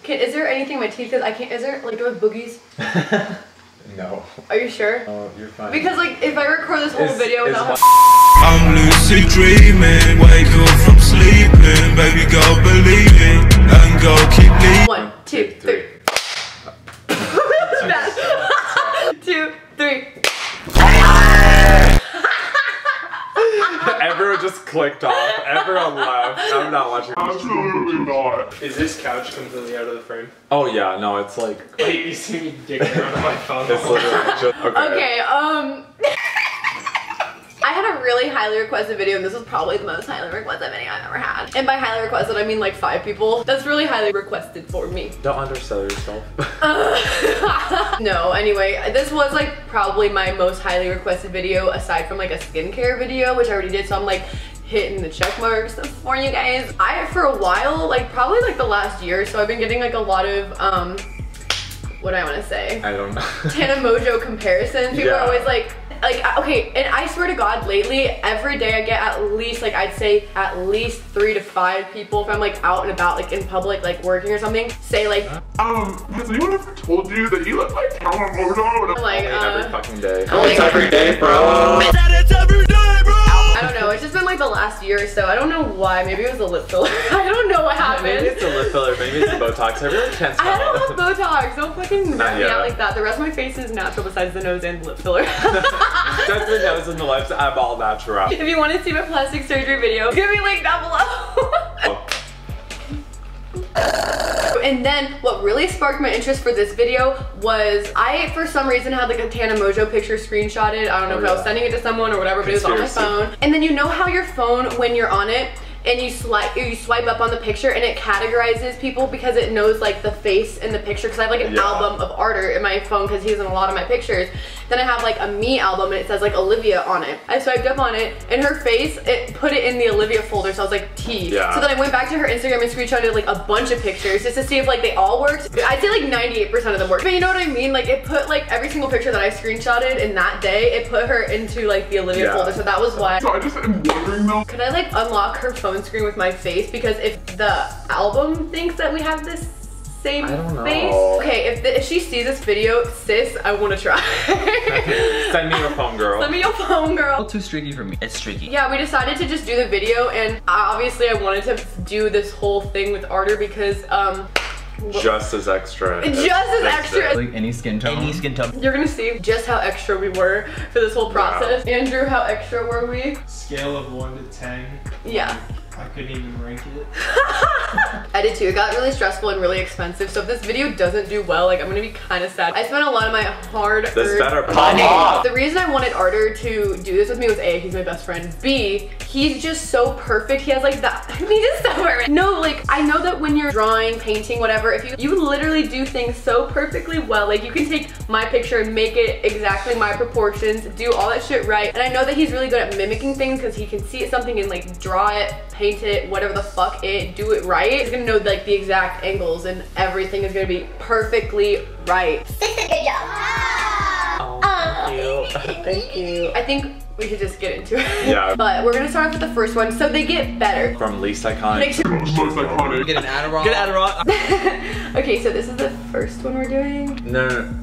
Is there anything in my teeth? Because I can't. Is there like do I have boogies? No. Are you sure? Oh, you're fine. Because like if I record this whole video without I'm lucid dreaming, wake up from sleeping, baby girl believe it, and go keep leaving. 1, 2, 3. 2, 3. Everyone just clicked off. Everyone left. I'm not watching. Absolutely not. Is this couch completely out of the frame? Oh yeah, no, it's like. Wait, you see me dicking around on my phone? It's literally just Okay, I had a really highly requested video, and this was probably the most highly requested video I've ever had. And by highly requested, I mean like 5 people. That's really highly requested for me. Don't undersell yourself. No, anyway, this was like probably my most highly requested video aside from like a skincare video, which I already did, so I'm like hitting the check marks for you guys. For a while, like probably like the last year or so, I've been getting like a lot of, what do I want to say? I don't know. TANA MONGEAU comparisons. People are always like, okay, and I swear to God, lately, every day I get at least, like, I'd say at least 3 to 5 people, if I'm, like, out and about, like, in public, like, working or something, say, like, Has anyone ever told you that you look like TANA MONGEAU? like, every fucking day. Oh, it's every day, bro. It's every day, bro! I don't know, it's just been, like, the last year or so. I don't know why. Maybe it was a lip filler. I don't know what happened. Maybe it's a lip filler, maybe it's a Botox. I really can't tell. I don't have Botox. Don't fucking Not me yet. out like that. The rest of my face is natural besides the nose and the lip filler. Just the nose and the lips, I'm all natural. If you want to see my plastic surgery video, give me a link down below. And then what really sparked my interest for this video was I, for some reason, had like a TANA MONGEAU picture screenshotted. I don't know if I was sending it to someone or whatever, but it was on my phone. And then you know how your phone, when you're on it, and you swipe up on the picture and it categorizes people because it knows like the face in the picture, because I have like an album of Artur in my phone because he's in a lot of my pictures. Then I have like a me album and it says like Olivia on it. I swiped up on it and her face, it put it in the Olivia folder, so I was like T. So then I went back to her Instagram and screenshotted like a bunch of pictures just to see if like they all worked. I'd say like 98% of them worked. But you know what I mean? Like it put like every single picture that I screenshotted in that day, it put her into like the Olivia folder, so that was why. So I just am wondering though, could I like unlock her phone screen with my face? Because if the album thinks that we have this same face. Okay, if she sees this video, sis, I want to try. Send me your phone, girl. Send me your phone, girl. A little too streaky for me. It's streaky. Yeah, we decided to just do the video, and obviously I wanted to do this whole thing with Artur because just as extra. Just as extra. Like any skin tone. Any skin tone. You're gonna see just how extra we were for this whole process. Yeah. Andrew, how extra were we? Scale of 1 to 10. Yeah. I couldn't even rank it. I did too. It got really stressful and really expensive. So if this video doesn't do well, like I'm gonna be kind of sad. I spent a lot of my hard-earned money. The reason I wanted Artur to do this with me was A, he's my best friend. B, he's just so perfect. He has like that. I mean, just so perfect. No, like I know that when you're drawing, painting, whatever, if you literally do things so perfectly well, like you can take my picture and make it exactly my proportions, do all that shit right. And I know that he's really good at mimicking things because he can see something and like draw it, paint it, whatever the fuck it, do it right. He's gonna know like the exact angles and everything is gonna be perfectly right. Good job. Oh, thank you. Thank you. I think we should just get into it. Yeah. But we're gonna start off with the first one, so they get better. From least iconic most iconic. Get an Adderall. Get an Adderall. Okay, so this is the first one we're doing. No.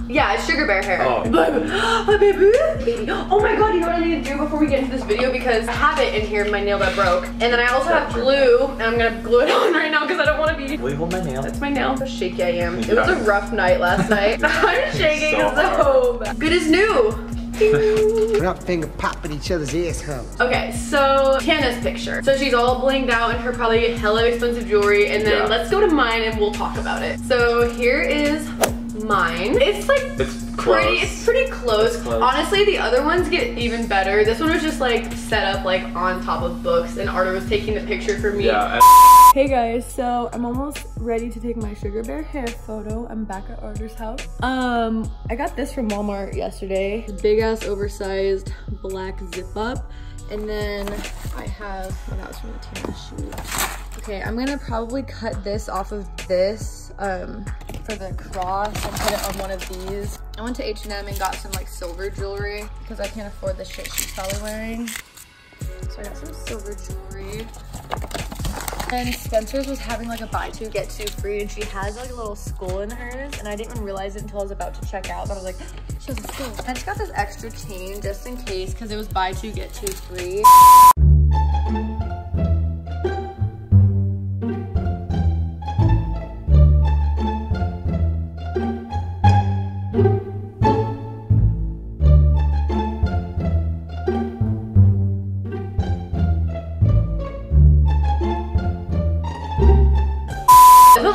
Yeah, it's sugar bear hair. Oh. My baby. Oh my god, you know what I need to do before we get into this video, because I have it in here, my nail that broke. And then I also have glue, and I'm gonna glue it on right now because I don't want to be. Will you hold my nail? That's my nail. How shaky I am. It was a rough night last night. I'm shaking so bad. Good as new. We're not finger popping each other's assholes. Okay, so Tana's picture. So she's all blinged out in her probably hella expensive jewelry, and then let's go to mine and we'll talk about it. So here is mine. It's like pretty close. Honestly, the other ones get even better. This one was just like set up like on top of books, and Artur was taking the picture for me. Yeah. Hey guys, so I'm almost ready to take my sugar bear hair photo. I'm back at Artur's house. I got this from Walmart yesterday. Big ass oversized black zip up. And then I have, well, that was from the TANA shoot. Okay, I'm gonna probably cut this off of this for the cross and put it on one of these. I went to H&M and got some like silver jewelry because I can't afford the shit she's probably wearing. So I got some silver jewelry. And Spencer's was having like a buy two, get two free, and she has like a little skull in hers, and I didn't even realize it until I was about to check out, but I was like, she has a skull. I just got this extra chain just in case, because it was buy two, get two free.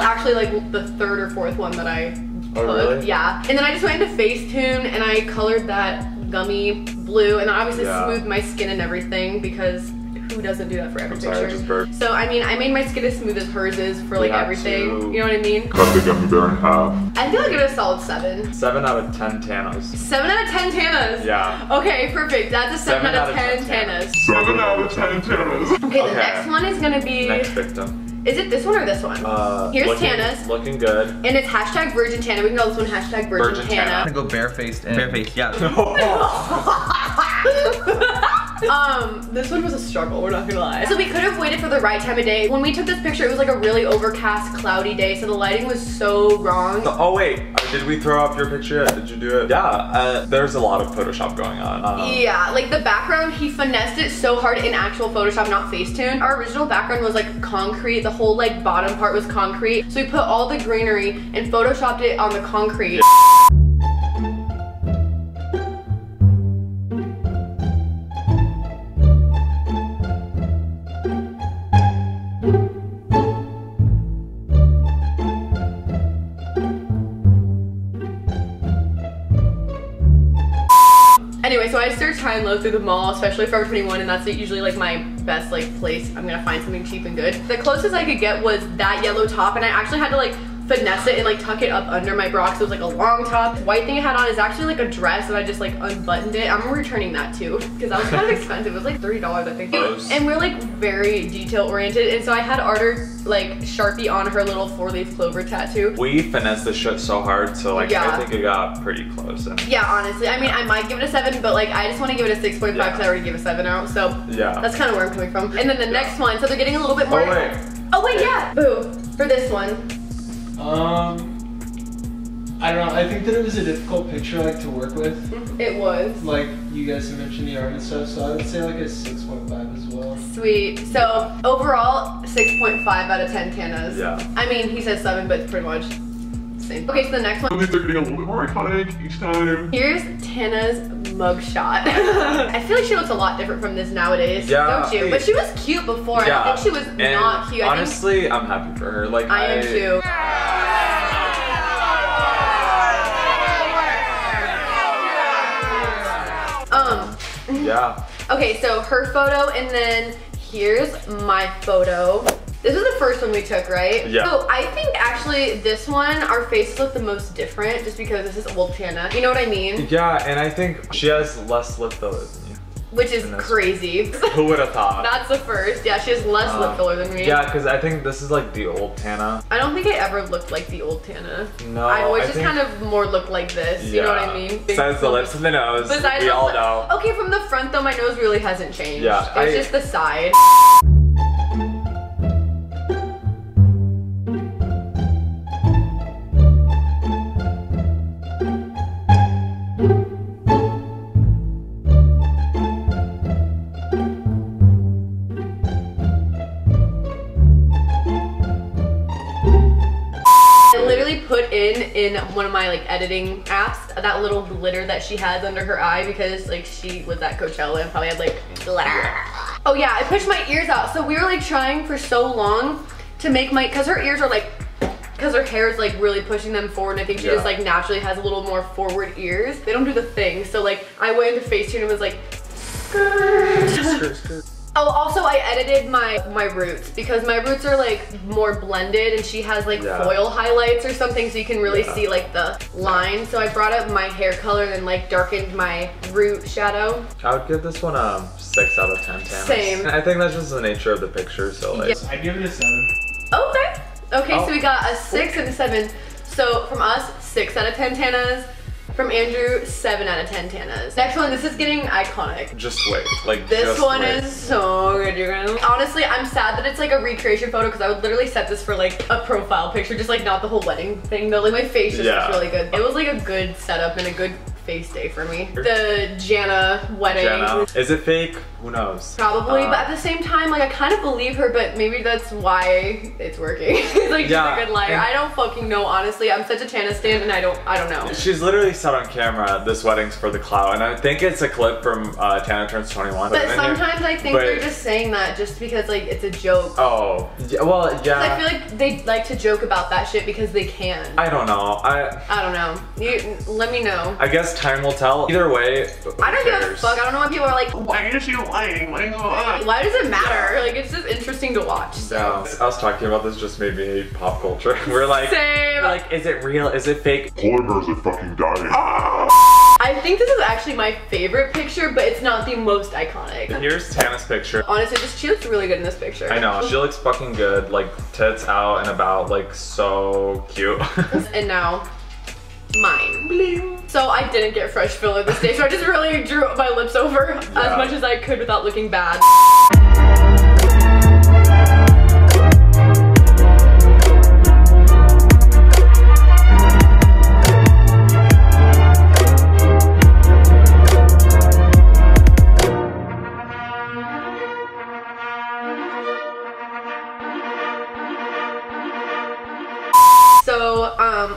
Actually like the third or fourth one that I put. Oh, really? Yeah. And then I just went into Facetune and I colored that gummy blue, and then obviously smoothed my skin and everything, because who doesn't do that for every picture? Sorry, I just burped. So I mean, I made my skin as smooth as hers is for like everything. You know what I mean? Cut the gummy bear in half. I feel like it was a solid 7. 7 out of 10 Tanas. 7 out of 10 Tanas. Yeah. Okay, perfect. That's a 7 out of 10 Tanas. 7 out of 10 Tanas. Okay, the next one is gonna be. Next victim. Is it this one or this one? Here's Tana's. Looking good. And it's hashtag Virgin Tana. We can call this one hashtag Virgin Tana. I'm gonna go barefaced and barefaced, yeah. This one was a struggle, we're not gonna lie. So we could have waited for the right time of day. When we took this picture, it was like a really overcast, cloudy day, so the lighting was so wrong. Oh wait, did we throw up your picture yet? Did you do it? Yeah, there's a lot of Photoshop going on. Yeah, like the background, he finessed it so hard in actual Photoshop, not Facetune. Our original background was like concrete, the whole like bottom part was concrete. So we put all the greenery and Photoshopped it on the concrete. Yeah. Anyway, so I searched high and low through the mall, especially Forever 21, and that's usually like my best like place. I'm gonna find something cheap and good. The closest I could get was that yellow top, and I actually had to like finesse it and like tuck it up under my bra, so it was like a long top. The white thing I had on is actually like a dress, and I just like unbuttoned it. I'm returning that too, because that was kind of expensive. It was like $30, I think. And we're like very detail oriented, and so I had Artur like Sharpie on her little 4-leaf clover tattoo. We finessed this shit so hard, so like I think it got pretty close. And yeah, honestly, I mean, I might give it a 7, but like I just want to give it a 6.5 because I already gave a 7 out, so that's kind of where I'm coming from. And then the next one, so they're getting a little bit more. Oh wait, yeah, boo, for this one. I don't know, I think that it was a difficult picture like to work with. It was. Like you guys have mentioned the art and stuff, so I would say like a 6.5 as well. Sweet. So overall, 6.5 out of 10 Tanas. Yeah. I mean, he says 7, but it's pretty much the same. Okay, so the next one. They're getting a little bit more iconic each time. Here's Tana's mugshot. I feel like she looks a lot different from this nowadays, don't you? But she was cute before, and I think she was not cute. Honestly, I'm happy for her. Like I am too. Yeah. Okay, so her photo, and then here's my photo. This was the first one we took, right? Yeah. So I think actually this one, our faces look the most different just because this is old Tana. You know what I mean? Yeah, and I think she has less lip filler than you. Which is crazy. Who would have thought? That's the first. Yeah, she has less lip filler than me. Yeah, because I think this is like the old Tana. I don't think I ever looked like the old Tana. No, I always just kind of more looked like this. You know what I mean? Besides the lips and the nose, we all know. Okay, from the front though, my nose really hasn't changed. Yeah, it's just the side. Put in one of my like editing apps that little glitter that she has under her eye, because like she was at Coachella and probably had like glitter. Oh yeah, I pushed my ears out. So we were like trying for so long to make my, cause her ears are like, cause her hair is like really pushing them forward, and I think she just like naturally has a little more forward ears. They don't do the thing. So like I went into Facetune and was like, skirt. Oh, also I edited my roots, because my roots are like more blended, and she has like foil highlights or something, so you can really see like the line. So I brought up my hair color and then like darkened my root shadow. I would give this one a 6 out of 10 Tanas. Same. I think that's just the nature of the picture, so like. I'd give it a 7. Okay, so we got a 6 and a 7. So from us, 6 out of 10 Tanas. From Andrew, 7 out of 10 Tanas. Next one, this is getting iconic. Just wait. Like, this one is so good, you guys. Honestly, I'm sad that it's like a recreation photo because I would literally set this for like a profile picture, just like not the whole wedding thing though. Like my face just looks really good. It was like a good setup and a good face day for me. The Jana wedding. Jana. Is it fake? Who knows? Probably, but at the same time, like I kind of believe her, but maybe that's why it's working. Like she's a good liar. I don't fucking know, honestly. I'm such a Tana stan and I don't know. She's literally said on camera, this wedding's for the clout, and I think it's a clip from Tana Turns 21. But sometimes I think they're just saying that just because like it's a joke. Oh, well, yeah. I feel like they like to joke about that shit because they can. I don't know. I don't know. Let me know. I guess time will tell. Either way, I don't give a fuck. I don't know why people are like, why is she lying? Why does it matter? Like, it's just interesting to watch. So. Yeah, us talking about this just made me hate pop culture. We're like, is it real? Is it fake? Polar bears are fucking dying. I think this is actually my favorite picture, but it's not the most iconic. Here's Tana's picture. Honestly, she looks really good in this picture. I know, she looks fucking good. Like, tits out and about, like, so cute. And now, mine. Bling. So I didn't get fresh filler this day, so I just really drew my lips over as much as I could without looking bad. So,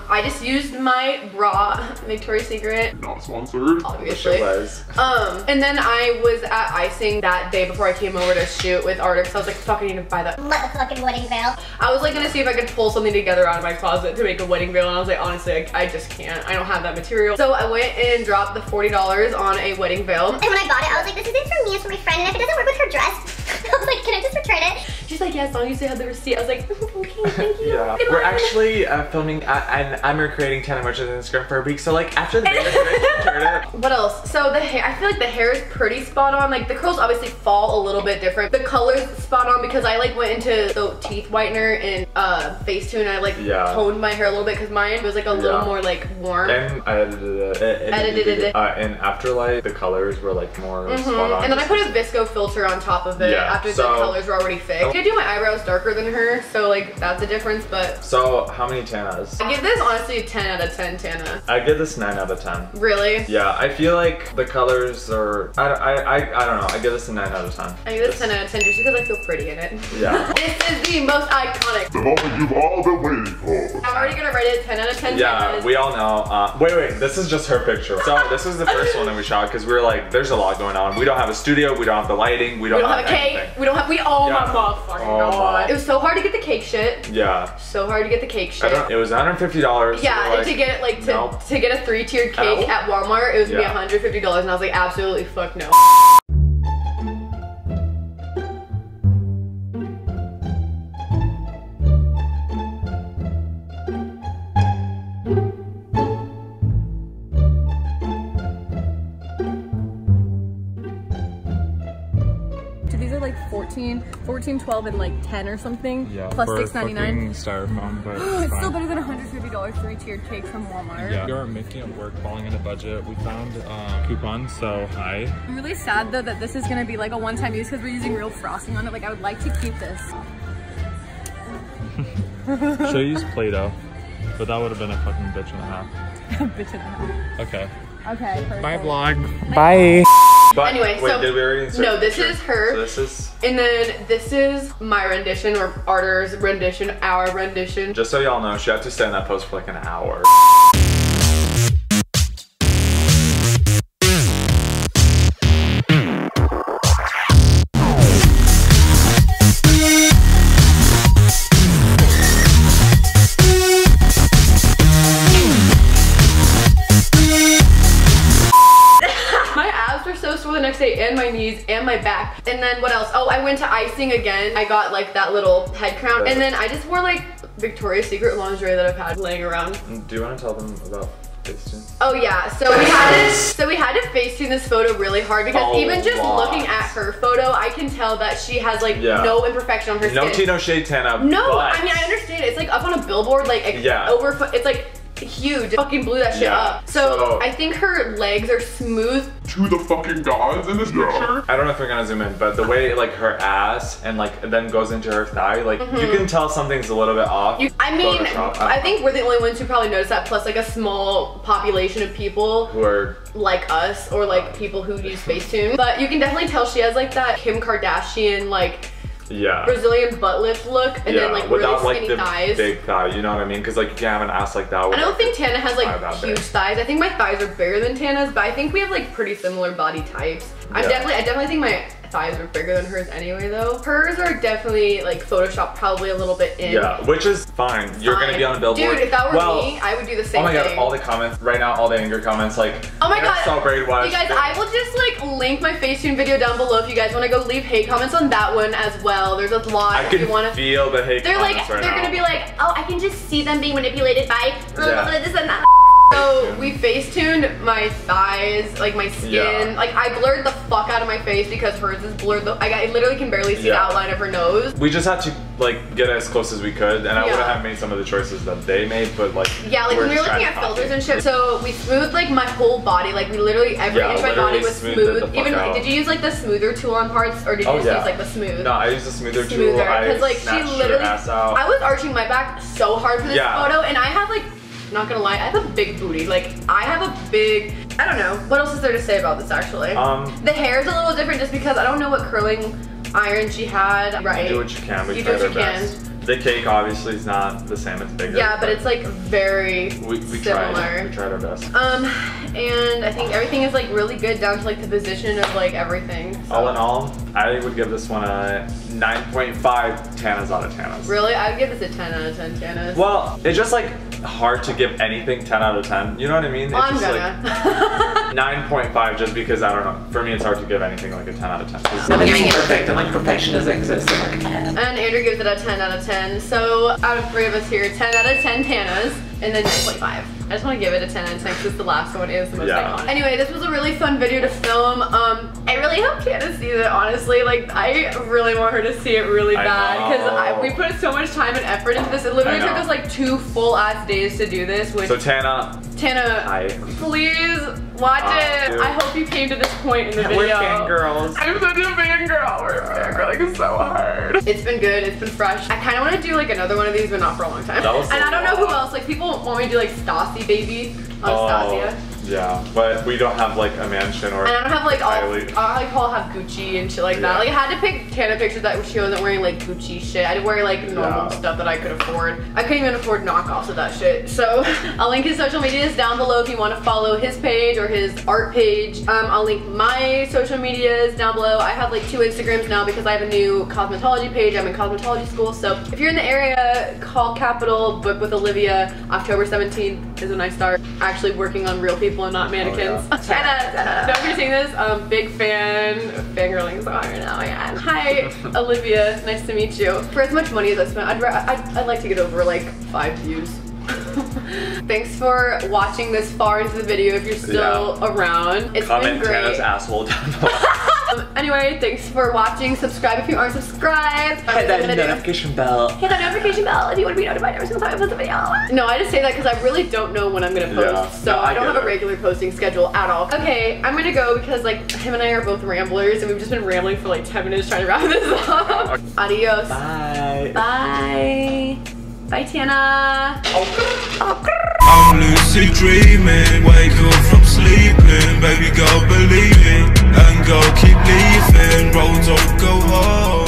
I just used my bra, Victoria's Secret. Not sponsored. Obviously. And then I was at icing that day before I came over to shoot with ARTUR'S, so I was like, fuck, I need to buy that motherfucking wedding veil. I was like gonna see if I could pull something together out of my closet to make a wedding veil, and I was like, honestly, I just can't. I don't have that material. So I went and dropped the $40 on a wedding veil. And when I got it, I was like, this isn't for me, it's for my friend, and if it doesn't work with her dress, I was like, can I just return it? She's like, yeah, as long as you have the receipt. I was like, okay, thank you. Yeah. We're actually filming, and I'm recreating Tana Mongeau's Instagram for a week, so like after the video, return it. What else? So the hair, I feel like the hair is pretty spot on. Like the curls obviously fall a little bit different. The color's spot on because I like went into the teeth whitener and Facetune, and I like toned my hair a little bit because mine was like a little more like warm. And I edited it. And Afterlight, the colors were like more spot on. And then I put a visco filter on top of it after the colors were already fixed. I do my eyebrows darker than her, so like that's a difference, but. So how many Tanas? I give this honestly a 10 out of 10 Tana. I give this 9 out of 10. Really? Yeah, I feel like the colors are, I don't know, I give this a 9 out of 10. I give this 10 out of 10 just because I feel pretty in it. Yeah. This is the most iconic. The moment you've all been waiting for. I'm already gonna rate it 10 out of 10 Yeah, we all know. Wait, this is just her picture. So this was the first one that we shot because we were like, there's a lot going on. We don't have a studio, we don't have the lighting, we don't have a cake, anything. Oh my motherfucking god. It was so hard to get the cake shit. Yeah. So hard to get the cake shit. It was $150. Yeah, like, and to get like to get a 3-tiered cake at Walmart, it was gonna be $150, and I was like, absolutely fuck no. Like 14, 12, and like 10 or something. Yeah, plus $6.99. Styrofoam, but it's still better than $150 3-tiered cake from Walmart. Yeah, we are making it work, falling into budget. We found coupons, so hi. I'm really sad though that this is gonna be like a one-time use because we're using real frosting on it. Like I would like to keep this. Should use Play-Doh, but that would have been a fucking bitch and a half. Bitch and a half. Okay. Okay, perfect. Bye vlog. Bye. But, anyway, wait, so did we already insert no, this is her. So this is, and then this is my rendition, or ARTUR'S rendition, our rendition. Just so y'all know, she had to stay in that pose for like an hour. The next day, and my knees and my back. And then what else? Oh, I went to icing again. I got like that little head crown, and then I just wore like Victoria's Secret lingerie that I've had laying around. Do you want to tell them about Facetune? Oh yeah, so we had to Facetune this photo really hard because even just looking at her photo, I can tell that she has like no imperfection on her skin. No tea, no shade, Tana. No, I mean I understand it. It's like up on a billboard, like over. It's like huge. It fucking blew that shit up. So I think her legs are smooth to the fucking gods in this picture. I don't know if we're gonna zoom in, but the way like her ass and like then goes into her thigh, like you can tell something's a little bit off. I think we're the only ones who probably notice that, plus like a small population of people who are like us or like people who use Facetune. But you can definitely tell she has like that Kim Kardashian like Brazilian butt lift look, and then like really skinny like, thighs. Big thigh, you know what I mean? Because like you can't have an ass like that. I don't think Tana has like huge thighs. I think my thighs are bigger than Tana's, but I think we have like pretty similar body types. I definitely think my thighs are bigger than hers anyway though. Hers are definitely like photoshopped probably a little bit in. Yeah, which is fine. You're gonna be on a billboard. Dude, if that were me, I would do the same thing. Oh my god, all the comments right now, all the anger comments like, oh my god, so brainwashed. You guys, I will just like link my Facetune video down below if you guys want to go leave hate comments on that one as well. There's a lot. I can feel the hate comments right now. They're gonna be like, oh, I can just see them being manipulated by this and that. So we Facetuned my thighs, like my skin. Like I blurred the fuck out of my face because hers is blurred. I literally can barely see the outline of her nose. We just had to like get as close as we could, and I would have made some of the choices that they made, but like when we were looking at filters and shit. So we smoothed like my whole body, like we literally every inch of my body was smooth. Even did you use like the smoother tool on parts, or did you just use like the smooth? No, I used the smoother tool. Because like she literally, I was arching my back so hard for this photo, and I have like, not gonna lie, I have a big booty. Like I have a big, I don't know, what else is there to say about this actually? The hair is a little different just because I don't know what curling iron she had. Right. You do what you can, we tried our best. The cake obviously is not the same, it's bigger. Yeah, but it's like very we similar. We tried our best. And I think everything is like really good down to like the position of like everything. So. All in all, I would give this one a 9.5 Tanas out of Tanas. Really? I would give this a 10 out of 10 Tanas. Well, it's just like hard to give anything 10 out of 10. You know what I mean? Well, it's just like 9.5 just because I don't know. For me, it's hard to give anything like a 10 out of 10. Nothing's perfect, and like perfection doesn't exist. And Andrew gives it a 10 out of 10. So out of 3 of us here, 10 out of 10 Tanas, and then 9.5. I just want to give it a 10 out of 10 because the last one is the most iconic. Anyway, this was a really fun video to film. I really hope Tana sees it, honestly. Like, I really want her to see it really bad because we put so much time and effort into this. It literally took us like 2 full-ass days to do this. Which, so Tana, please watch it. Dude. I hope you came to this point in the video. We're fangirls. I'm such a fangirl. We're fangirling so hard. It's been good. It's been fresh. I kind of want to do like another one of these, but not for a long time. And I don't know who else. Like people want me to do like Stassi baby on Stasia. Yeah, but we don't have like a mansion or. And I don't have like I'll have Gucci and shit like that. Like I had to pick Tana pictures that she wasn't wearing like Gucci shit. I had to wear like normal stuff that I could afford. I couldn't even afford knockoffs of that shit. So I'll link his social medias down below if you want to follow his page or his art page. I'll link my social medias down below. I have like 2 Instagrams now because I have a new cosmetology page. I'm in cosmetology school. So if you're in the area, call Capital, book with Olivia. October 17th is when I start actually working on real people and not mannequins. Tana, don't be seeing this. Big fan. Fangirling so hard now, man. Hi, Olivia. Nice to meet you. For as much money as I spent, I'd like to get over like 5 views. Thanks for watching this far into the video if you're still around. It's been great. Tana's asshole down below. Anyway, thanks for watching. Subscribe if you aren't subscribed. Hit that notification bell. Hit that notification bell if you want to be notified every single time I post a video. No, I just say that because I really don't know when I'm gonna post. So I don't have a regular posting schedule at all. Okay, I'm gonna go because like him and I are both ramblers and we've just been rambling for like 10 minutes trying to wrap this up. Adios. Bye. Bye. Bye, Tana. I'm lucid dreaming, wake up from sleeping, baby go believe it, and go keep leaving, roads don't go home.